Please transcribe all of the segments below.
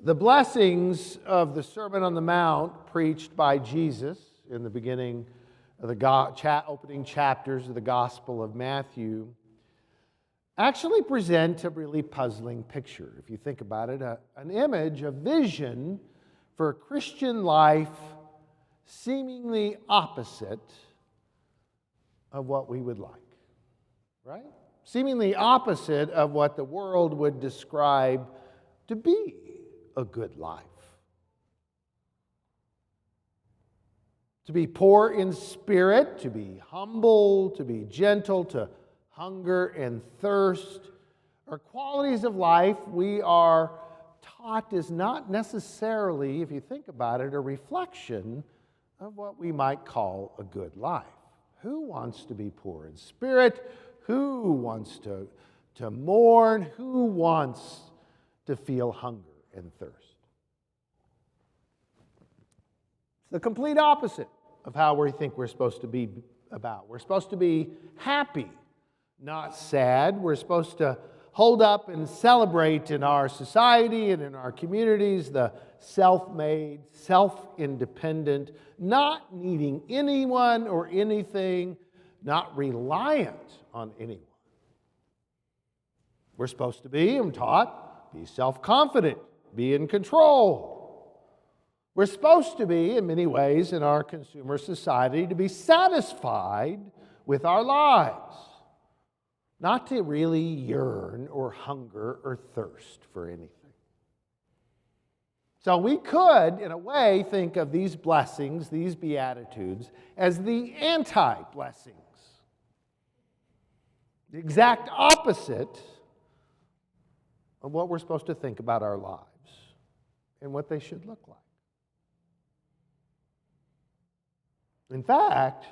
The blessings of the Sermon on the Mount preached by Jesus in the beginning of the opening chapters of the Gospel of Matthew actually present a really puzzling picture. If you think about it, an image, a vision for a Christian life seemingly opposite of what we would like, right? Seemingly opposite of what the world would describe to be a good life. To be poor in spirit, to be humble, to be gentle, to hunger and thirst are qualities of life we are taught is not necessarily, if you think about it, a reflection of what we might call a good life. Who wants to be poor in spirit? Who wants to mourn? Who wants to feel hunger and thirst? It's the complete opposite of how we think we're supposed to be about. We're supposed to be happy, not sad. We're supposed to hold up and celebrate in our society and in our communities the self-made, self-independent, not needing anyone or anything, not reliant on anyone. We're supposed to be, I'm taught, be self-confident, be in control. We're supposed to be, in many ways, in our consumer society, to be satisfied with our lives, not to really yearn or hunger or thirst for anything. So we could, in a way, think of these blessings, these beatitudes, as the anti-blessings. The exact opposite of what we're supposed to think about our lives and what they should look like. In fact,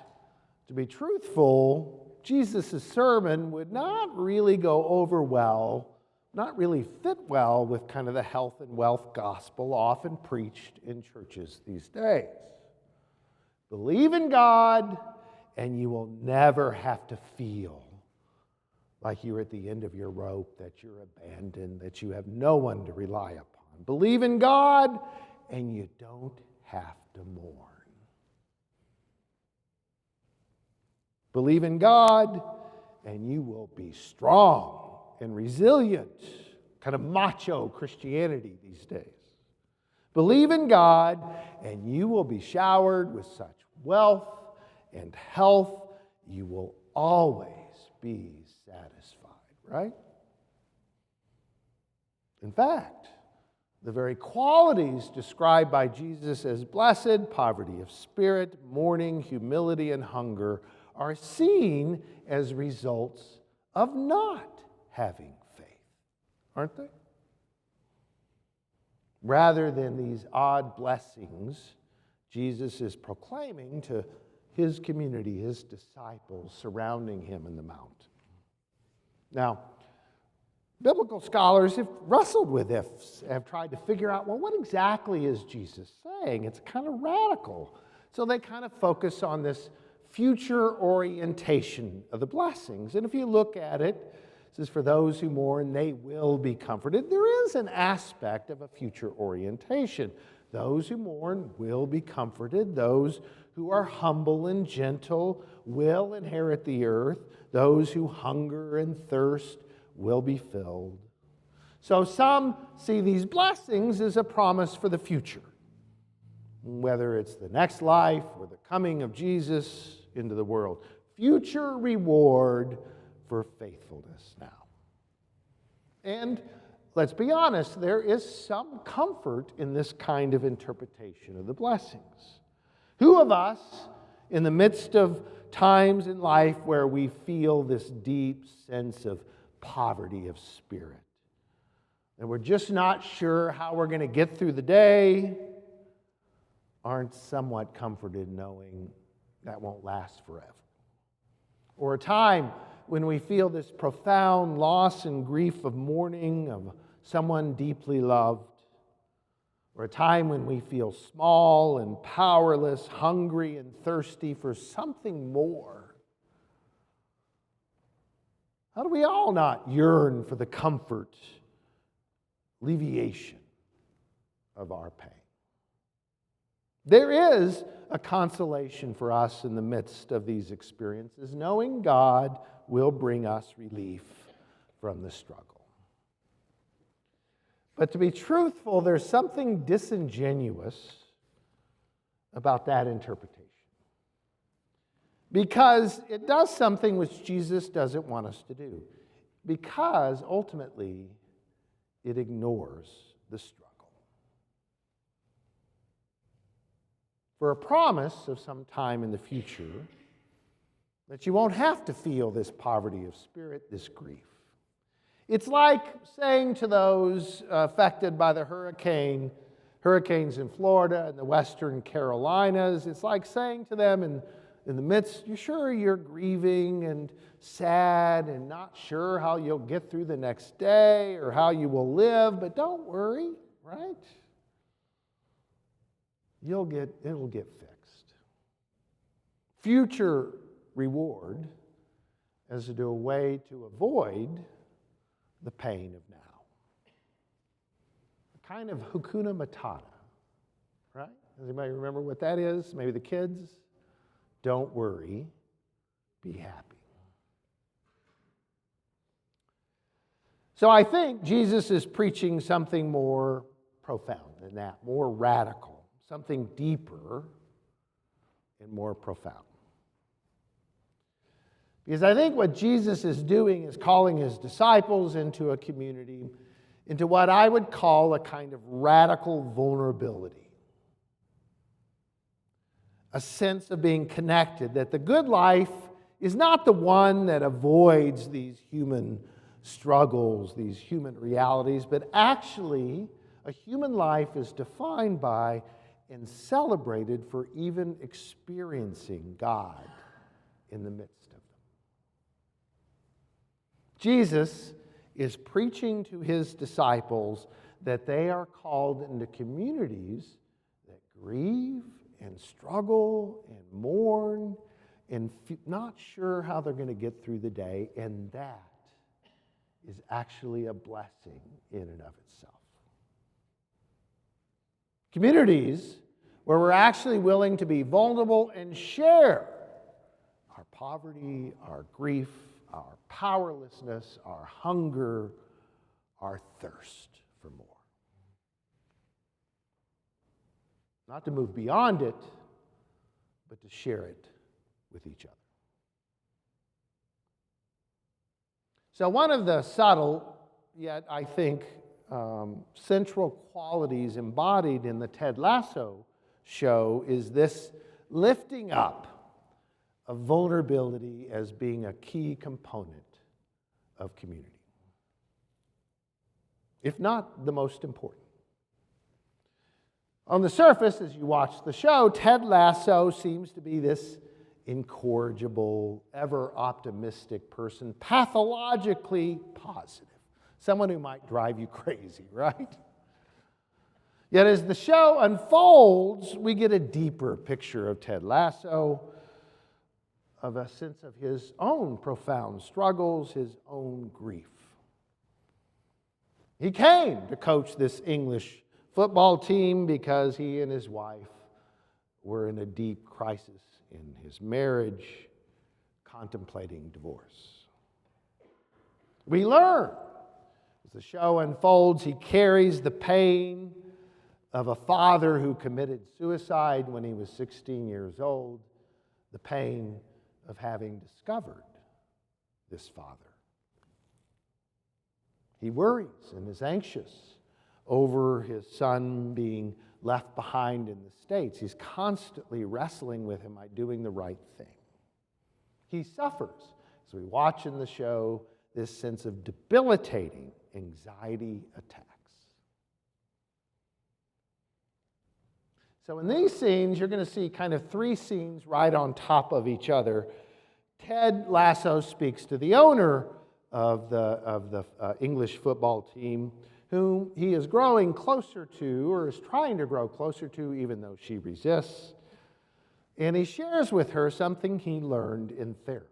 to be truthful, Jesus' sermon would not really go over well, not really fit well with kind of the health and wealth gospel often preached in churches these days. Believe in God, and you will never have to feel like you're at the end of your rope, that you're abandoned, that you have no one to rely upon. Believe in God, and you don't have to mourn. Believe in God, and you will be strong and resilient. Kind of macho Christianity these days. Believe in God, and you will be showered with such wealth and health, you will always be satisfied, right? In fact, the very qualities described by Jesus as blessed, poverty of spirit, mourning, humility, and hunger, are seen as results of not having faith, aren't they? Rather than these odd blessings, Jesus is proclaiming to his community, his disciples surrounding him in the mount. Now, biblical scholars have wrestled with this, have tried to figure out, well, what exactly is Jesus saying? It's kind of radical. So they kind of focus on this future orientation of the blessings. And if you look at it, it says, for those who mourn, they will be comforted. There is an aspect of a future orientation. Those who mourn will be comforted. Those who are humble and gentle will inherit the earth. Those who hunger and thirst will be filled. So some see these blessings as a promise for the future, whether it's the next life or the coming of Jesus into the world. Future reward for faithfulness now. And let's be honest, there is some comfort in this kind of interpretation of the blessings. Who of us, in the midst of times in life where we feel this deep sense of poverty of spirit, and we're just not sure how we're going to get through the day, aren't somewhat comforted knowing that won't last forever? Or a time when we feel this profound loss and grief of mourning of someone deeply loved, or a time when we feel small and powerless, hungry and thirsty for something more. How do we all not yearn for the comfort, alleviation, of our pain. There is a consolation for us in the midst of these experiences, knowing God will bring us relief from the struggle. But to be truthful, there's something disingenuous about that interpretation. Because it does something which Jesus doesn't want us to do. Because ultimately, it ignores the struggle. For a promise of some time in the future that you won't have to feel this poverty of spirit, this grief. It's like saying to those affected by the hurricanes in Florida and the Western Carolinas, it's like saying to them in the midst, you're sure you're grieving and sad and not sure how you'll get through the next day or how you will live, but don't worry, right? It'll get fixed. Future reward as a way to avoid the pain of now. A kind of Hakuna Matata, right? Does anybody remember what that is? Maybe the kids? Don't worry, be happy. So I think Jesus is preaching something more profound than that, more radical, something deeper and more profound. Because I think what Jesus is doing is calling his disciples into a community, into what I would call a kind of radical vulnerability. A sense of being connected, that the good life is not the one that avoids these human struggles, these human realities, but actually a human life is defined by and celebrated for even experiencing God in the midst of them. Jesus is preaching to his disciples that they are called into communities that grieve and struggle and mourn and not sure how they're going to get through the day, and that is actually a blessing in and of itself. Communities where we're actually willing to be vulnerable and share our poverty, our grief, our powerlessness, our hunger, our thirst for more. Not to move beyond it, but to share it with each other. So one of the subtle, yet I think central qualities embodied in the Ted Lasso show is this lifting up of vulnerability as being a key component of community, if not the most important. On the surface, as you watch the show, Ted Lasso seems to be this incorrigible, ever optimistic person, pathologically positive, someone who might drive you crazy, right? Yet as the show unfolds, we get a deeper picture of Ted Lasso, of a sense of his own profound struggles, his own grief. He came to coach this English football team because he and his wife were in a deep crisis in his marriage, contemplating divorce. We learn, as the show unfolds, he carries the pain of a father who committed suicide when he was 16 years old, the pain of having discovered this father. He worries and is anxious over his son being left behind in the States. He's constantly wrestling with, am I doing the right thing? He suffers, as we watch in the show, this sense of debilitating anxiety attacks. So in these scenes, you're going to see kind of three scenes right on top of each other. Ted Lasso speaks to the owner of the English football team, whom he is growing closer to, or is trying to grow closer to, even though she resists. And he shares with her something he learned in therapy.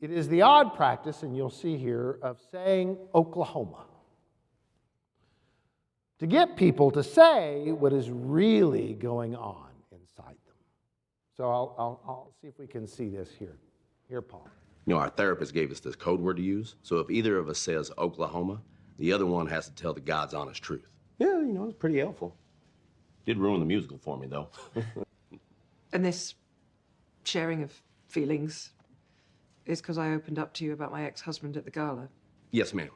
It is the odd practice, and you'll see here, of saying Oklahoma. to get people to say what is really going on inside them. So I'll see if we can see this here. Here, Paul. You know, our therapist gave us this code word to use. So if either of us says Oklahoma, the other one has to tell the God's honest truth. Yeah, you know, it's pretty helpful. Did ruin the musical for me, though. And this sharing of feelings is because I opened up to you about my ex-husband at the gala. Yes, ma'am.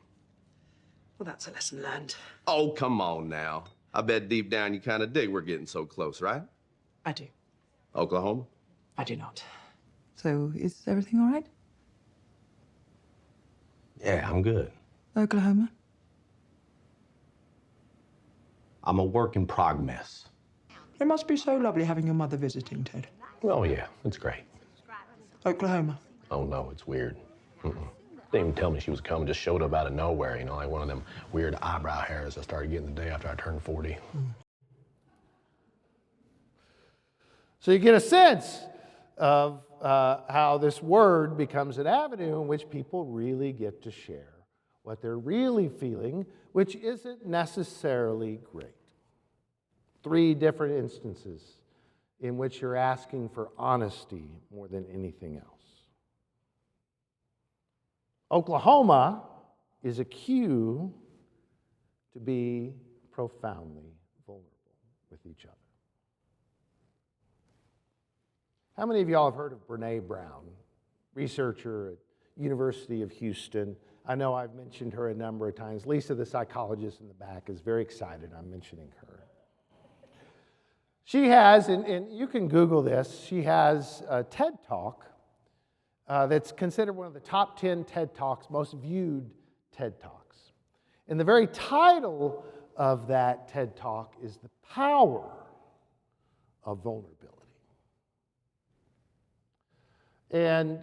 Well, that's a lesson learned. Oh, come on now. I bet deep down you kind of dig we're getting so close, right? I do. Oklahoma? I do not. So, is everything all right? Yeah, I'm good. Oklahoma? I'm a work in progress. It must be so lovely having your mother visiting, Ted. Oh, yeah, it's great. Oklahoma? Oh, no, it's weird. Didn't even tell me she was coming, just showed up out of nowhere, you know, like one of them weird eyebrow hairs I started getting the day after I turned 40. So you get a sense of how this word becomes an avenue in which people really get to share what they're really feeling, which isn't necessarily great. 3 different instances in which you're asking for honesty more than anything else. Oklahoma is a cue to be profoundly vulnerable with each other. How many of y'all have heard of Brene Brown, researcher at University of Houston? I know I've mentioned her a number of times. Lisa, the psychologist in the back, is very excited I'm mentioning her. She has, and you can Google this, she has a TED Talk that's considered one of the top 10 TED Talks, most viewed TED Talks. And the very title of that TED Talk is The Power of Vulnerability. And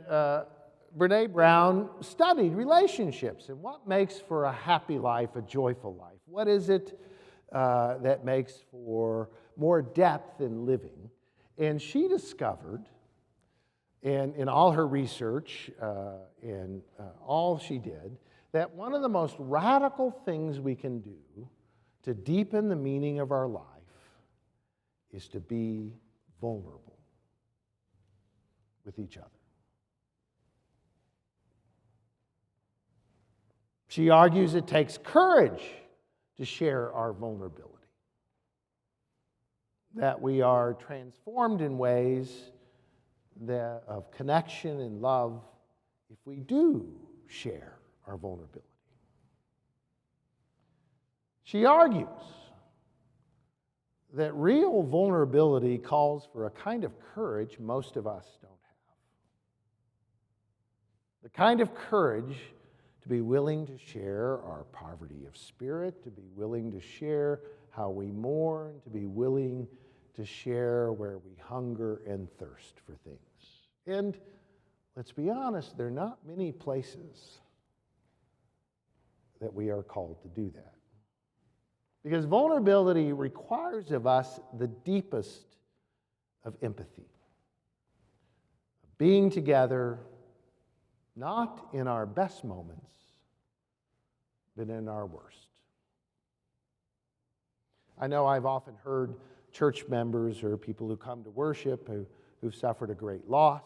Brene Brown studied relationships and what makes for a happy life, a joyful life. What is it that makes for more depth in living? And she discovered, and in all her research and all she did, that one of the most radical things we can do to deepen the meaning of our life is to be vulnerable with each other. She argues it takes courage to share our vulnerability, that we are transformed in ways of connection and love if we do share our vulnerability. She argues that real vulnerability calls for a kind of courage most of us don't have. The kind of courage to be willing to share our poverty of spirit, to be willing to share how we mourn, to be willing to share where we hunger and thirst for things. And let's be honest, there are not many places that we are called to do that. Because vulnerability requires of us the deepest of empathy. Being together, not in our best moments, but in our worst. I know I've often heard church members or people who come to worship who've suffered a great loss,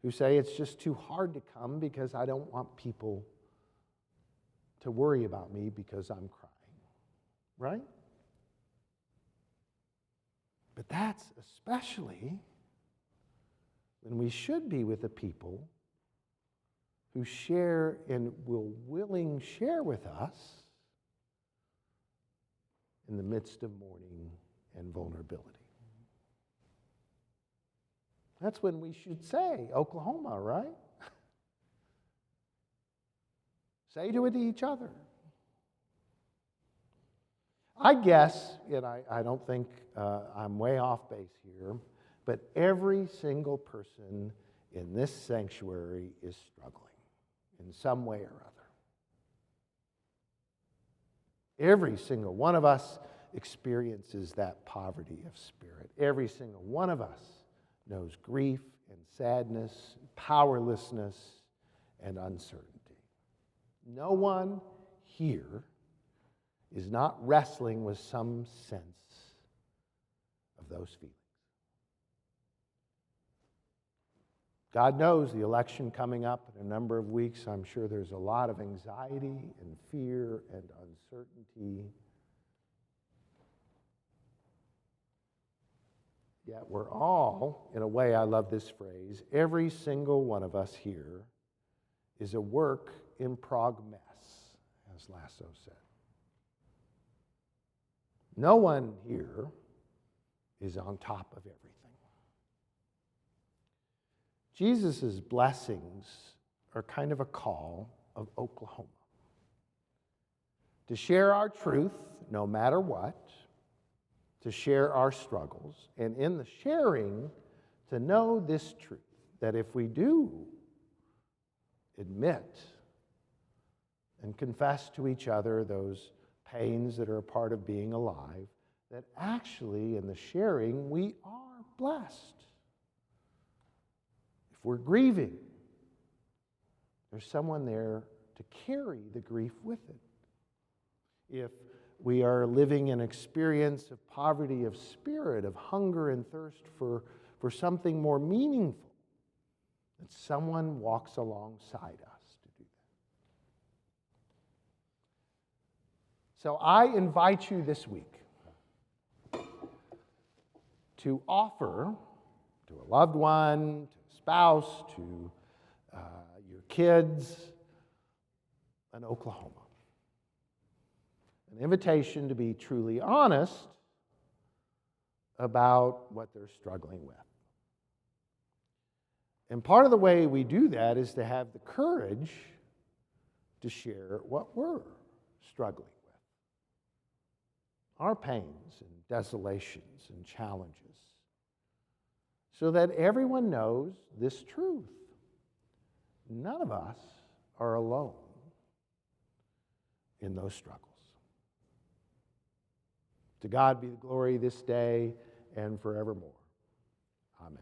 who say it's just too hard to come because I don't want people to worry about me because I'm crying. Right? But that's especially when we should be with the people who share and will willing share with us in the midst of mourning and vulnerability. That's when we should say, Oklahoma, right? Say to it to each other. I guess, and I don't think I'm way off base here, but every single person in this sanctuary is struggling in some way or other. Every single one of us experiences that poverty of spirit. Every single one of us knows grief and sadness, powerlessness, and uncertainty. No one here is not wrestling with some sense of those feelings. God knows the election coming up in a number of weeks. I'm sure there's a lot of anxiety and fear and uncertainty. Yet we're all, in a way, I love this phrase, every single one of us here is a work in progress, as Lasso said. No one here is on top of everything. Jesus' blessings are kind of a call of Oklahoma. To share our truth, no matter what, to share our struggles, and in the sharing, to know this truth, that if we do admit and confess to each other those pains that are a part of being alive, that actually in the sharing we are blessed. If we're grieving, there's someone there to carry the grief with it. If we are living an experience of poverty of spirit, of hunger and thirst for something more meaningful, that someone walks alongside us to do that. So I invite you this week to offer to a loved one, to a spouse, to your kids, an Oklahoma. An invitation to be truly honest about what they're struggling with. And part of the way we do that is to have the courage to share what we're struggling with. Our pains and desolations and challenges. So that everyone knows this truth. None of us are alone in those struggles. To God be the glory this day and forevermore. Amen.